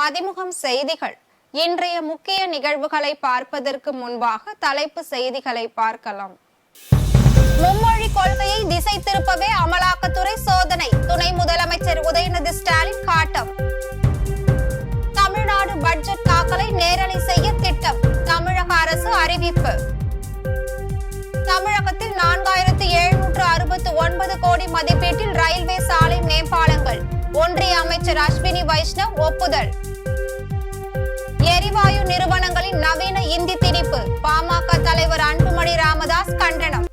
மதிமுகம் செய்திகள். இன்றைய முக்கிய நிகழ்வுகளை பார்ப்பதற்கு முன்பாக தலைப்பு செய்திகளை பார்க்கலாம். மும்மொழி கொள்கையை திசை திருப்பவே அமலாக்கத்துறை சோதனை, துணை முதலமைச்சர் உதயநிதி ஸ்டாலின் காட்டம். தமிழ்நாடு பட்ஜெட் தாக்கலை நேரலை செய்ய திட்டம், தமிழக அரசு அறிவிப்பு. தமிழகத்தில் 4769 கோடி மதிப்பீட்டில் ரயில்வே சாலை மேம்பாலங்கள், ஒன்றிய அமைச்சர் அஸ்வினி வைஷ்ணவ் ஒப்புதல். எரிவாயு நிறுவனங்களின் நவீன இந்தி திணிப்பு, பாமக தலைவர் அன்புமணி ராமதாஸ் கண்டனம்.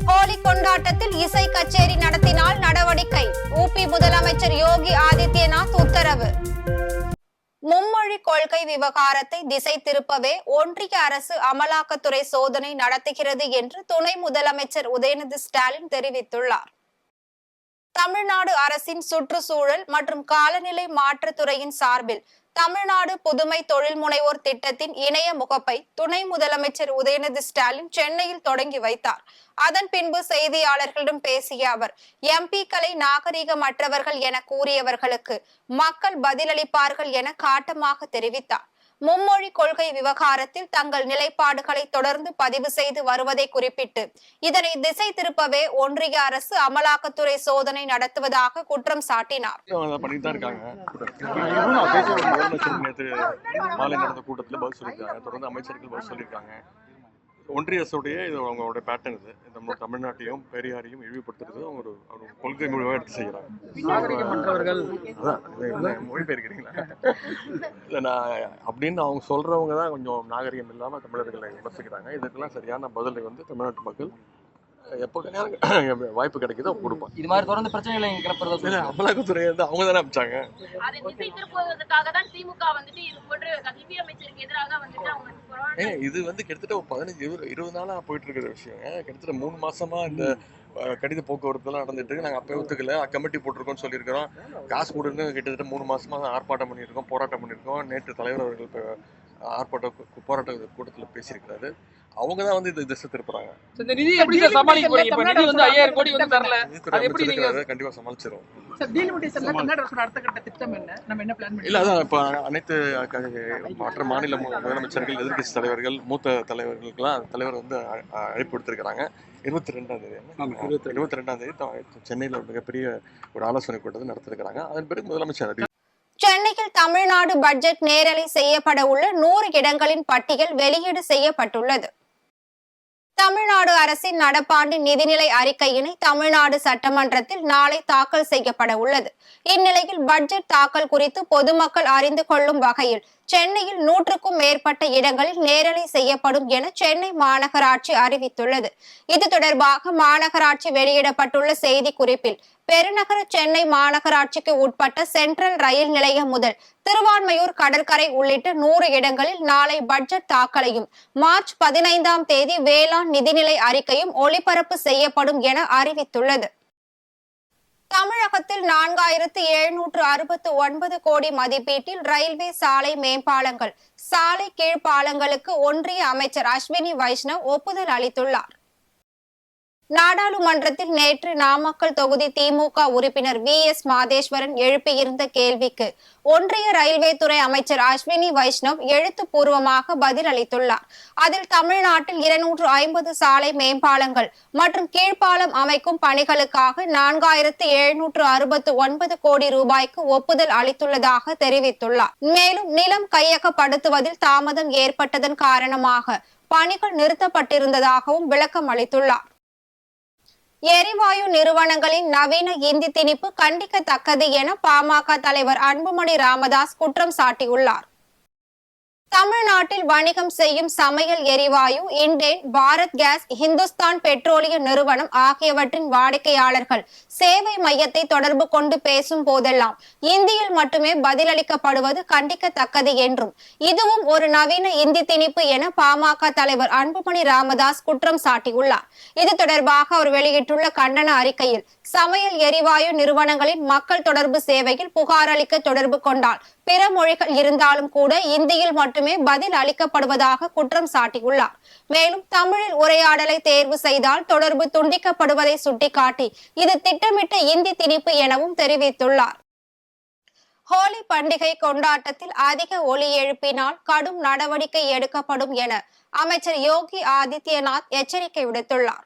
ஹோலி கொண்டாட்டத்தில் இசை கச்சேரி நடத்தினால் நடவடிக்கை, உபி முதலமைச்சர் யோகி ஆதித்யநாத் உத்தரவு. மும்மொழி கொள்கை விவகாரத்தை திசை திருப்பவே ஒன்றிய அரசு அமலாக்கத்துறை சோதனை நடத்துகிறது என்று துணை முதலமைச்சர் உதயநிதி ஸ்டாலின் தெரிவித்துள்ளார். தமிழ்நாடு அரசின் சுற்றுச்சூழல் மற்றும் காலநிலை மாற்றத்துறையின் சார்பில் தமிழ்நாடு புதுமை தொழில் முனைவோர் திட்டத்தின் இணைய முகப்பை துணை முதலமைச்சர் உதயநிதி ஸ்டாலின் சென்னையில் தொடங்கி வைத்தார். அதன் பின்பு செய்தியாளர்களிடம் பேசிய அவர், எம்பிக்களை நாகரிகமற்றவர்கள் என கூறியவர்களுக்கு மக்கள் பதிலளிப்பார்கள் என காட்டமாக தெரிவித்தார். மும்மொழி கொள்கை விவகாரத்தில் தங்கள் நிலைப்பாடுகளை தொடர்ந்து பதிவு செய்து வருவதை குறிப்பிட்டு இதனை திசை திருப்பவே ஒன்றிய அரசு அமலாக்கத்துறை சோதனை நடத்துவதாக குற்றம் சாட்டினார். ஒன்றிய அரசுடைய இது அவங்களோட பேட்டர்ன். இது நம்ம தமிழ்நாட்டையும் பெரியாரையும் இழிவுபடுத்துறது அவங்க ஒரு கொள்கை மூலமாக எடுத்து செய்யறாங்க. மொழிபெயர்க்கிறீங்களா இல்லை நான் அப்படின்னு அவங்க சொல்றவங்க தான் கொஞ்சம் நாகரிகம் இல்லாமல் தமிழர்களை விமர்சிக்கிறாங்க. இதுக்கெல்லாம் சரியான பதிலை தமிழ்நாட்டு மக்கள் எப்போ வாய்ப்பு கிடைக்குதோ கொடுப்பாங்க. இது மாதிரி தொடர்ந்து பிரச்சனைகளை கிளப்புறது அமலாக்கத்துறை அவங்க தானே அமைச்சாங்க. இது கிட்டத்தட்ட 15-20 நாளா போயிட்டு இருக்கிற விஷயம். கிட்டத்தட்ட 3 மாசமா இந்த கடித போக்குவரத்து எல்லாம் நடந்துட்டு இருக்கு. நாங்க அப்ப ஒத்துக்கல, கமிட்டி போட்டிருக்கோம்னு சொல்லியிருக்கிறோம். காசு கொடுன்னு கிட்டத்தட்ட 3 மாசமா ஆர்ப்பாட்டம் பண்ணியிருக்கோம், போராட்டம் பண்ணியிருக்கோம். நேற்று தலைவர் அவர்கள் போராட்ட கூட்டத்தில் பேசியிருக்கிறாரு. அவங்க தான் இது திசை திருப்புறாங்க. கண்டிப்பா சமாளிச்சிடும். இல்ல அதான் இப்ப அனைத்து மற்ற மாநில முதலமைச்சர்கள், எதிர்கட்சி தலைவர்கள், மூத்த தலைவர்களுக்கெல்லாம் தலைவர் அழைப்பு விடுத்திருக்கிறாங்க. 22ஆம் தேதி சென்னையில் மிகப்பெரிய ஒரு ஆலோசனை கூட்டத்தை நடத்திருக்கிறாங்க. அதன் பிறகு முதலமைச்சர் சென்னையில் தமிழ்நாடு பட்ஜெட் நேரலை செய்யப்பட உள்ள 100 இடங்களின் பட்டியல் வெளியீடு செய்யப்பட்டுள்ளது. தமிழ்நாடு அரசின் நடப்பாண்டின் நிதிநிலை அறிக்கையினை தமிழ்நாடு சட்டமன்றத்தில் நாளை தாக்கல் செய்யப்பட உள்ளது. இந்நிலையில் பட்ஜெட் தாக்கல் குறித்து பொதுமக்கள் அறிந்து கொள்ளும் வகையில் சென்னையில் 100க்கும் மேற்பட்ட இடங்களில் நேரலை செய்யப்படும் என சென்னை மாநகராட்சி அறிவித்துள்ளது. இது தொடர்பாக மாநகராட்சி வெளியிடப்பட்டுள்ள செய்தி குறிப்பில், பெருநகர சென்னை மாநகராட்சிக்கு உட்பட்ட சென்ட்ரல் ரயில் நிலையம் முதல் திருவான்மையூர் கடற்கரை உள்ளிட்ட 100 இடங்களில் நாளை பட்ஜெட் தாக்கலையும் மார்ச் 15ஆம் தேதி வேளாண் நிதிநிலை அறிக்கையும் ஒளிபரப்பு செய்யப்படும் என அறிவித்துள்ளது. தமிழகத்தில் 4769 கோடி மதிப்பீட்டில் ரயில்வே சாலை மேம்பாலங்கள், சாலை கீழ்ப்பாலங்களுக்கு ஒன்றிய அமைச்சர் அஸ்வினி வைஷ்ணவ் ஒப்புதல் அளித்துள்ளார். நாடாளுமன்றத்தில் நேற்று நாமக்கல் தொகுதி திமுக உறுப்பினர் VS மாதேஸ்வரன் எழுப்பியிருந்த கேள்விக்கு ஒன்றிய ரயில்வே துறை அமைச்சர் அஸ்வினி வைஷ்ணவ் எழுத்துப்பூர்வமாக பதில் அளித்துள்ளார். அதில் தமிழ்நாட்டில் 250 சாலை மேம்பாலங்கள் மற்றும் கீழ்ப்பாலம் அமைக்கும் பணிகளுக்காக 4769 கோடி ரூபாய்க்கு ஒப்புதல் அளித்துள்ளதாக தெரிவித்துள்ளார். மேலும் நிலம் கையகப்படுத்துவதில் தாமதம் ஏற்பட்டதன் காரணமாக பணிகள் நிறுத்தப்பட்டிருந்ததாகவும் விளக்கம் அளித்துள்ளார். எரிவாயு நிறுவனங்களின் நவீன இந்தி திணிப்பு கண்டிக்கத்தக்கது என பாமக தலைவர் அன்புமணி ராமதாஸ் குற்றம் சாட்டியுள்ளார். தமிழ்நாட்டில் வணிகம் செய்யும் சமையல் எரிவாயு, இண்டேன், பாரத் கேஸ், இந்துஸ்தான் பெட்ரோலிய நிறுவனம் ஆகியவற்றின் வாடிக்கையாளர்கள் சேவை மையத்தை தொடர்பு கொண்டு பேசும் போதெல்லாம் இந்தியில் மட்டுமே பதிலளிக்கப்படுவது கண்டிக்கத்தக்கது என்றும் இதுவும் ஒரு நவீன இந்தி திணிப்பு என பாமக தலைவர் அன்புமணி ராமதாஸ் குற்றம் சாட்டியுள்ளார். இது தொடர்பாக அவர் வெளியிட்டுள்ள கண்டன அறிக்கையில், சமையல் எரிவாயு நிறுவனங்களின் மக்கள் தொடர்பு சேவையில் புகார் அளிக்க தொடர்பு கொண்டால் பிற மொழிகள் இருந்தாலும் கூட இந்தியில் மட்டுமே பதில் அளிக்கப்படுவதாக குற்றம் சாட்டியுள்ளார். மேலும் தமிழில் உரையாடலை தேர்வு செய்தால் தொடர்பு துண்டிக்கப்படுவதை சுட்டிக்காட்டி இது திட்டமிட்ட இந்தி திணிப்பு எனவும் தெரிவித்துள்ளார். ஹோலி பண்டிகை கொண்டாட்டத்தில் அதிக ஒலி எழுப்பினால் கடும் நடவடிக்கை எடுக்கப்படும் என அமைச்சர் யோகி ஆதித்யநாத் எச்சரிக்கை விடுத்துள்ளார்.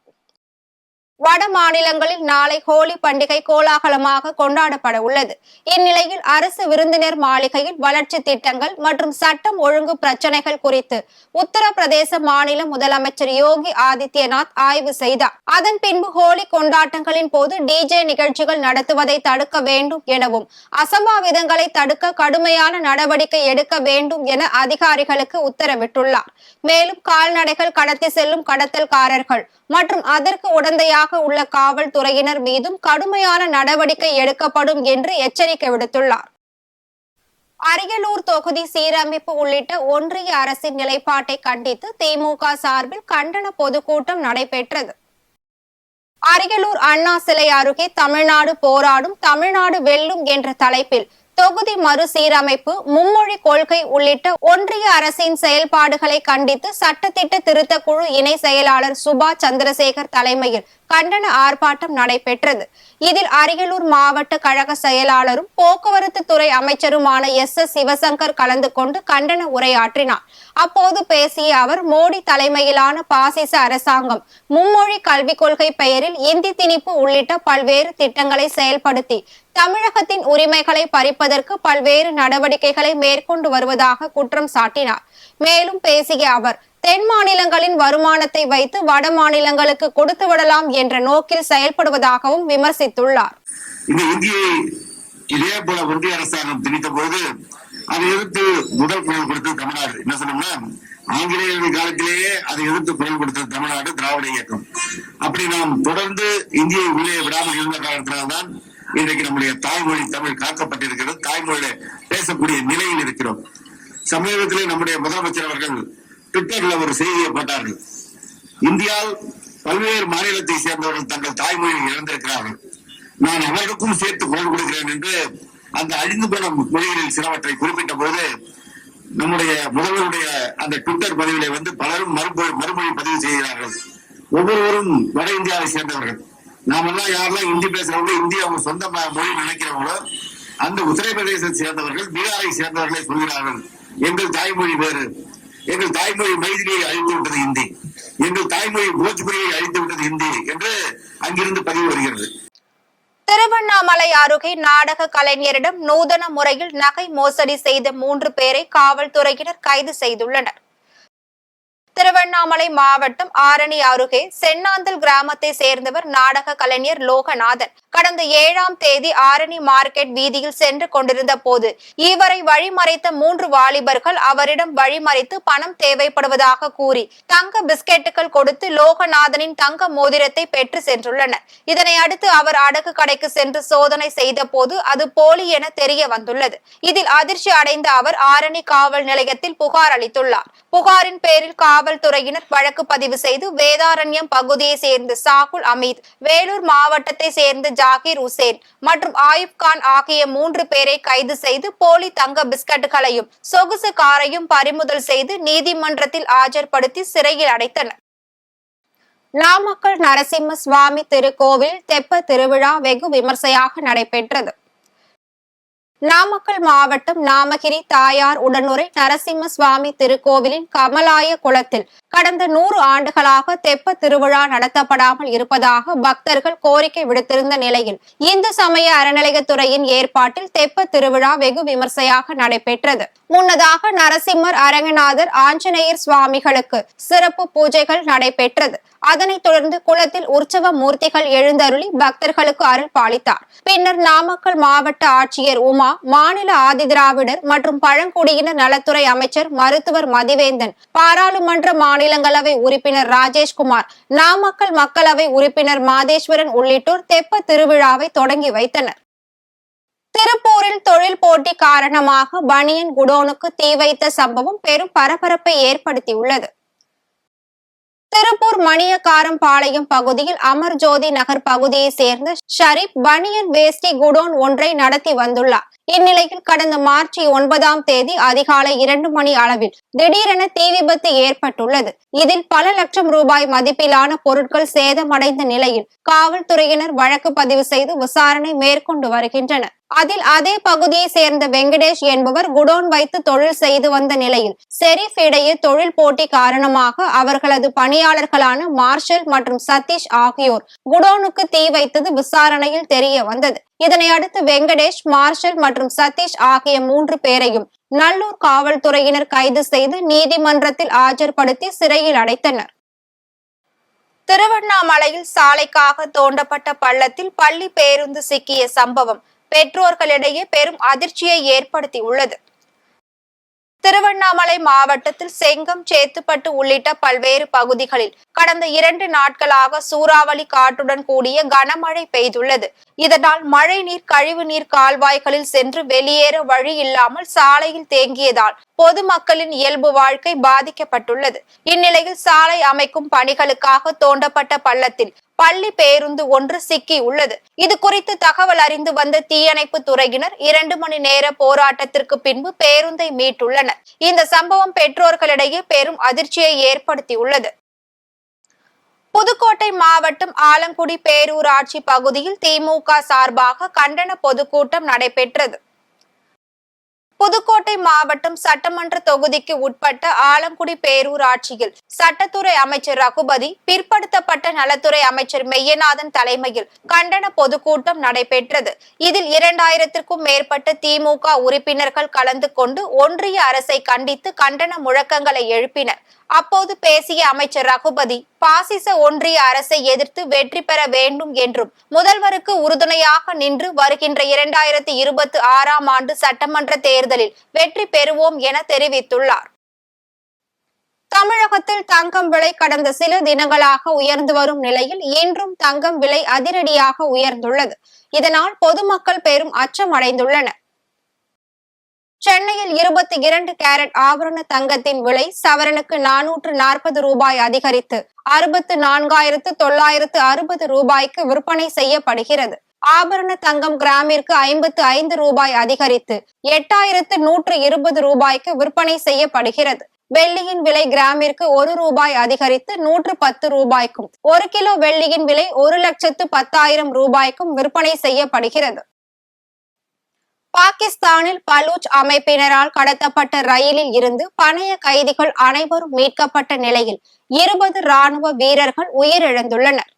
வட மாநிலங்களில் நாளை ஹோலி பண்டிகை கோலாகலமாக கொண்டாடப்பட உள்ளது. இந்நிலையில் அரசு விருந்தினர் மாளிகையில் வளர்ச்சி திட்டங்கள் மற்றும் சட்டம் ஒழுங்கு பிரச்சனைகள் குறித்து உத்தரப்பிரதேச மாநில முதலமைச்சர் யோகி ஆதித்யநாத் ஆய்வு செய்தார். அதன் பின்பு ஹோலி கொண்டாட்டங்களின் போது டிஜே நிகழ்ச்சிகள் நடத்துவதை தடுக்க வேண்டும் எனவும் அசம்பாவிதங்களை தடுக்க கடுமையான நடவடிக்கை எடுக்க வேண்டும் என அதிகாரிகளுக்கு உத்தரவிட்டுள்ளார். மேலும் கால்நடைகள் கடத்தி செல்லும் கடத்தல்காரர்கள் மற்றும் அதற்கு உடந்தையாக உள்ள காவல்துறையினர் மீதும் கடுமையான நடவடிக்கை எடுக்கப்படும் என்று எச்சரிக்கை விடுத்துள்ளார். அரியலூர் தொகுதி சீரமைப்பு உள்ளிட்ட ஒன்றிய அரசின் நிலைப்பாட்டை கண்டித்து திமுக சார்பில் கண்டன பொதுக்கூட்டம் நடைபெற்றது. அரியலூர் அண்ணா சிலை அருகே தமிழ்நாடு போராடும், தமிழ்நாடு வெல்லும் என்ற தலைப்பில் தொகுதி மறுசீரமைப்பு, மும்மொழி கொள்கை உள்ளிட்ட ஒன்றிய அரசின் செயல்பாடுகளை கண்டித்து சட்டத்திட்ட திருத்த குழு இணை செயலாளர் சுபா சந்திரசேகர் தலைமையில் கண்டன ஆர்ப்பாட்டம் நடைபெற்றது. இதில் அரியலூர் மாவட்ட கழக செயலாளரும் போக்குவரத்து துறை அமைச்சருமான எஸ். சிவசங்கர் கலந்து கொண்டு கண்டன உரையாற்றினார். அப்போது பேசிய அவர், மோடி தலைமையிலான பாசிச அரசாங்கம் மும்மொழி கல்விக் கொள்கை பெயரில் இந்தி திணிப்பு உள்ளிட்ட பல்வேறு திட்டங்களை செயல்படுத்தி தமிழகத்தின் உரிமைகளை பறிப்பதற்கு பல்வேறு நடவடிக்கைகளை மேற்கொண்டு வருவதாக குற்றம் சாட்டினார். மேலும் பேசிய அவர், தென் மாநிலங்களின் வருமானத்தை வைத்து வட மாநிலங்களுக்கு கொடுத்து விடலாம் என்ற நோக்கில் செயல்படுவதாகவும் விமர்சித்துள்ளார். இந்த இந்தியை இதே போல ஒன்றிய அரசாங்கம் திணித்த போது அதை எதிர்த்து முதல் குரல் கொடுத்தது தமிழ்நாடு. என்ன சொன்னோம்னா, ஆங்கிலேயர்கள் காலத்திலேயே அதை எதிர்த்து குரல் கொடுத்தது தமிழ்நாடு திராவிட இயக்கம். அப்படி நாம் தொடர்ந்து இந்தியை உள்ளே விடாமல் இருந்த காரணத்தினால்தான் இன்றைக்கு நம்முடைய தாய்மொழி தமிழ் காக்கப்பட்டிருக்கிறது. தாய்மொழியில பேசக்கூடிய நிலையில் இருக்கிறோம். சமீபத்திலே நம்முடைய முதலமைச்சர் அவர்கள் ட்விட்டர்ல ஒரு செய்தியை போட்டார்கள். இந்தியாவில் பல்வேறு மாநிலத்தை சேர்ந்தவர்கள் தங்கள் தாய்மொழியை இழந்திருக்கிறார்கள், நான் அவர்களுக்கும் சேர்த்து குரல் கொடுக்கிறேன் என்று அந்த அழிந்து போன மொழிகளில் சிலவற்றை குறிப்பிட்ட போது நம்முடைய முதல்வருடைய அந்த ட்விட்டர் பதிவிலே வந்து பலரும் மறுமொழி பதிவு செய்கிறார்கள். ஒவ்வொருவரும் வட இந்தியாவை சேர்ந்தவர்கள். நாமெல்லாம் யாரெல்லாம் ஹிந்தி பேசுறவங்களோ, இந்தி அவங்க சொந்த மொழி நினைக்கிறவங்களோ, அந்த உத்தரப்பிரதேசத்தை சேர்ந்தவர்கள், பீகாரை சேர்ந்தவர்களை சொல்கிறார்கள், எங்கள் தாய்மொழி வேறு, எங்கள் தாய்மொழி மைதிலியை அழித்து விட்டது ஹிந்தி, எங்கள் தாய்மொழி போஜ்புரியை அழித்து விட்டது ஹிந்தி என்று அங்கிருந்து பதிவு வருகிறது. திருவண்ணாமலை அருகே நாடக கலைஞரிடம் நூதன முறையில் நகை மோசடி செய்த 3 பேரை காவல்துறையினர் கைது செய்துள்ளனர். திருவண்ணாமலை மாவட்டம் ஆரணி அருகே சென்னாந்தல் கிராமத்தை சேர்ந்தவர் நாடக கலைஞர் லோகநாதன். கடந்த 7ஆம் தேதி ஆரணி மார்க்கெட் வீதியில் சென்று கொண்டிருந்த போது இவரை வழிமறைத்த 3 வாலிபர்கள் அவரிடம் வழிமறைத்து பணம் தேவைப்படுவதாக கூறி தங்க பிஸ்கெட்டுகள் கொடுத்து லோகநாதனின் தங்க மோதிரத்தை பெற்று சென்றுள்ளனர். இதனை அடுத்து அவர் அடகு கடைக்கு சென்று சோதனை செய்த போது அது போலி என தெரிய வந்துள்ளது. இதில் அதிர்ச்சி அடைந்த அவர் ஆரணி காவல் நிலையத்தில் புகார் அளித்துள்ளார். புகாரின் பேரில் காவல்துறையினர் வழக்கு பதிவு செய்து வேதாரண்யம் பகுதியை சேர்ந்த சாகுல் அமீத், வேலூர் மாவட்டத்தை சேர்ந்த ஜாகிர் உசேன் மற்றும் ஆயுப் கான் ஆகிய 3 பேரை கைது செய்து போலி தங்க பிஸ்கட்டுகளையும் சொகுசு காரையும் பறிமுதல் செய்து நீதிமன்றத்தில் ஆஜர்படுத்தி சிறையில் அடைத்தனர். நாமக்கல் நரசிம்ம சுவாமி திருக்கோவில் தெப்ப திருவிழா வெகு விமர்சையாக நடைபெற்றது. நாமக்கல் மாவட்டம் நாமகிரி தாயார் உடனுரை நரசிம்ம சுவாமி திருக்கோவிலின் கமலாய குளத்தில் கடந்த 100 ஆண்டுகளாக தெப்ப திருவிழா நடத்தப்படாமல் இருப்பதாக பக்தர்கள் கோரிக்கை விடுத்திருந்த நிலையில் இந்து சமய அறநிலையத்துறையின் ஏற்பாட்டில் தெப்ப திருவிழா வெகு விமர்சையாக நடைபெற்றது. முன்னதாக நரசிம்மர், அரங்கநாதர், ஆஞ்சநேயர் சுவாமிகளுக்கு சிறப்பு பூஜைகள் நடைபெற்றது. அதனைத் தொடர்ந்து குளத்தில் உற்சவ மூர்த்திகள் எழுந்தருளி பக்தர்களுக்கு அருள் பாலித்தார். பின்னர் நாமக்கல் மாவட்ட ஆட்சியர் உமா, மாநில ஆதிதிராவிடர் மற்றும் பழங்குடியினர் நலத்துறை அமைச்சர் மருத்துவர் மதிவேந்தன், பாராளுமன்ற மாநிலங்களவை உறுப்பினர் ராஜேஷ்குமார், நாமக்கல் மக்களவை உறுப்பினர் மாதேஸ்வரன் உள்ளிட்டோர் தெப்ப திருவிழாவை தொடங்கி வைத்தனர். திருப்பூரில் தொழில் போட்டி காரணமாக பனியன் குடோனுக்கு தீ வைத்த சம்பவம் பெரும் பரபரப்பை ஏற்படுத்தியுள்ளது. திருப்பூர் மணியக்காரம் பாளையம் பகுதியில் அமர்ஜோதி நகர் பகுதியை சேர்ந்த ஷரீப் பனியன் வேஷ்டி குடோன் ஒன்றை நடத்தி வந்துள்ளார். இந்நிலையில் கடந்த மார்ச் 9ஆம் தேதி அதிகாலை 2 மணி அளவில் திடீரென தீ விபத்து ஏற்பட்டுள்ளது. இதில் பல லட்சம் ரூபாய் மதிப்பிலான பொருட்கள் சேதமடைந்த நிலையில் காவல்துறையினர் வழக்கு பதிவு செய்து விசாரணை மேற்கொண்டு வருகின்றனர். அதில் அதே பகுதியை சேர்ந்த வெங்கடேஷ் என்பவர் குடோன் வைத்து தொழில் செய்து வந்த நிலையில் ஷெரீப் இடையே தொழில் போட்டி காரணமாக அவர்களது பணியாளர்களான மார்ஷல் மற்றும் சதீஷ் ஆகியோர் குடோனுக்கு தீ வைத்தது விசாரணையில் தெரிய வந்தது. இதனை அடுத்து வெங்கடேஷ், மார்ஷல் மற்றும் சதீஷ் ஆகிய 3 பேரையும் நல்லூர் காவல்துறையினர் கைது செய்து நீதிமன்றத்தில் ஆஜர்படுத்தி சிறையில் அடைத்தனர். திருவண்ணாமலையில் சாலைக்காக தோண்டப்பட்ட பள்ளத்தில் பள்ளி பேருந்து சிக்கிய சம்பவம் பெற்றோர்களிடையே பெரும் அதிர்ச்சியை ஏற்படுத்தி உள்ளது. திருவண்ணாமலை மாவட்டத்தில் செங்கம், சேத்துப்பட்டு உள்ளிட்ட பல்வேறு பகுதிகளில் கடந்த 2 நாட்களாக சூறாவளி காற்றுடன் கூடிய கனமழை பெய்துள்ளது. இதனால் மழைநீர், கழிவுநீர் கால்வாய்களில் சென்று வெளியேற வழி இல்லாமல் சாலையில் தேங்கியதால் பொதுமக்களின் இயல்பு வாழ்க்கை பாதிக்கப்பட்டுள்ளது. இந்நிலையில் சாலை அமைக்கும் பணிகளுக்காக தோண்டப்பட்ட பள்ளத்தில் பள்ளி பேருந்து ஒன்று சிக்கி உள்ளது. இது குறித்து தகவல் அறிந்து வந்த தீயணைப்பு துறையினர் 2 மணி நேர போராட்டத்திற்கு பின்பு பேருந்தை மீட்டுள்ளனர். இந்த சம்பவம் பெற்றோர்களிடையே பெரும் அதிர்ச்சியை ஏற்படுத்தியுள்ளது. புதுக்கோட்டை மாவட்டம் ஆலங்குடி பேரூராட்சி பகுதியில் திமுக சார்பாக கண்டன பொதுக்கூட்டம் நடைபெற்றது. புதுக்கோட்டை மாவட்டம் சட்டமன்ற தொகுதிக்கு உட்பட்ட ஆலங்குடி பேரூராட்சியில் சட்டத்துறை அமைச்சர் ரகுபதி, பிற்படுத்தப்பட்ட நலத்துறை அமைச்சர் மெய்யநாதன் தலைமையில் கண்டன பொதுக்கூட்டம் நடைபெற்றது. இதில் 2000க்கும் மேற்பட்ட திமுக உறுப்பினர்கள் கலந்து கொண்டு ஒன்றிய அரசை கண்டித்து கண்டன முழக்கங்களை எழுப்பினர். அப்போது பேசிய அமைச்சர் ரகுபதி, பாசிச ஒன்றிய அரசை எதிர்த்து வெற்றி பெற வேண்டும் என்றும் முதல்வருக்கு உறுதுணையாக நின்று வருகின்ற 2026ஆம் ஆண்டு சட்டமன்ற தேர்தலில் வெற்றி பெறுவோம் என தெரிவித்துள்ளார். தமிழகத்தில் தங்கம் விலை கடந்த சில தினங்களாக உயர்ந்து வரும் நிலையில் இன்றும் தங்கம் விலை அதிரடியாக உயர்ந்துள்ளது. இதனால் பொதுமக்கள் பெரும் அச்சம் அடைந்துள்ளனர். சென்னையில் 22 கேரட் ஆபரண தங்கத்தின் விலை சவரனுக்கு 440 ரூபாய் அதிகரித்து 64,960 ரூபாய்க்கு விற்பனை செய்யப்படுகிறது. ஆபரண தங்கம் கிராமிற்கு 55 ரூபாய் அதிகரித்து 8,120 ரூபாய்க்கு விற்பனை செய்யப்படுகிறது. வெள்ளியின் விலை கிராமிற்கு 1 ரூபாய் அதிகரித்து 110 ரூபாய்க்கும், 1 கிலோ வெள்ளியின் விலை 1,10,000 ரூபாய்க்கும் விற்பனை செய்யப்படுகிறது. பாகிஸ்தானில் பலூச் அமைப்பினரால் கடத்தப்பட்ட ரயிலில் இருந்து பணைய கைதிகள் அனைவரும் மீட்கப்பட்ட நிலையில் 20 ராணுவ வீரர்கள் உயிரிழந்துள்ளனர்.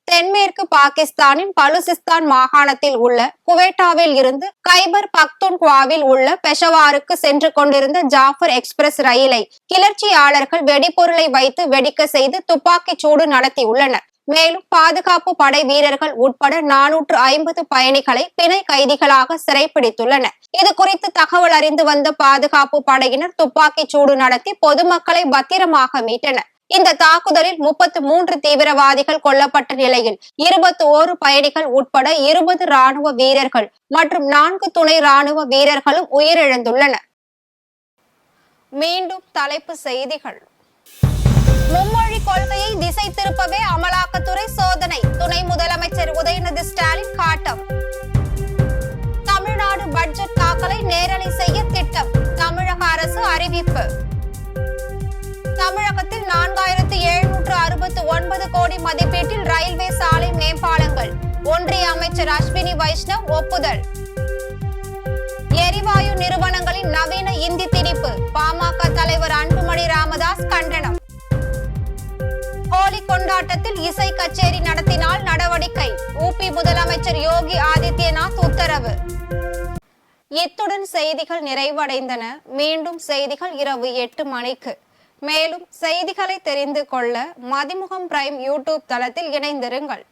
தென்மேற்கு பாகிஸ்தானின் பலுசிஸ்தான் மாகாணத்தில் உள்ள குவேட்டாவில் இருந்து கைபர் பக்துன்குவாவில் உள்ள பெஷவாருக்கு சென்று கொண்டிருந்த ஜாஃபர் எக்ஸ்பிரஸ் ரயிலை கிளர்ச்சியாளர்கள் வெடிபொருளை வைத்து வெடிக்க செய்து துப்பாக்கிச் சூடு நடத்தியுள்ளனர். மேலும் பாதுகாப்பு படை வீரர்கள் உட்பட 450 பயணிகளை பிணை கைதிகளாக சிறைப்பிடித்துள்ளனர். இது குறித்து தகவல் அறிந்து வந்த பாதுகாப்பு படையினர் துப்பாக்கிச் சூடு நடத்தி பொதுமக்களை பத்திரமாக மீட்டனர். இந்த தாக்குதலில் 33 தீவிரவாதிகள் கொல்லப்பட்ட நிலையில் 21 பயணிகள் உட்பட 20 ராணுவ வீரர்கள் மற்றும் 4 துணை ராணுவ வீரர்களும் உயிரிழந்துள்ளனர். மீண்டும் தலைப்பு செய்திகள். மும்மொழி கொள்கையை திசை திருப்பவே அமலாக்கத்துறை சோதனை, துணை முதலமைச்சர் உதயநிதி ஸ்டாலின் காட்டம். தமிழ்நாடு பட்ஜெட் தாக்கலை நேரலை செய்ய திட்டம், தமிழக அரசு அறிவிப்பு. தமிழகத்தில் 4,769 கோடி மதிப்பீட்டில் ரயில்வே சாலை மேம்பாலங்கள், ஒன்றிய அமைச்சர் அஸ்வினி வைஷ்ணவ் ஒப்புதல். எரிவாயு நிறுவனங்களின் நவீன இந்தி திணிப்பு, பாமக தலைவர் அன்புமணி ராமதாஸ் கண்டனம். ஹோலி கொண்டாட்டத்தில் இசை கச்சேரி நடத்தினால் நடவடிக்கை, ஊபி முதலமைச்சர் யோகி ஆதித்யநாத் உத்தரவு. இத்துடன் செய்திகள் நிறைவடைந்தன. மீண்டும் செய்திகள் இரவு 8 மணிக்கு. மேலும் செய்திகளை தெரிந்து கொள்ள மதிமுகம் பிரைம் யூடியூப் தளத்தில் இணைந்திருங்கள்.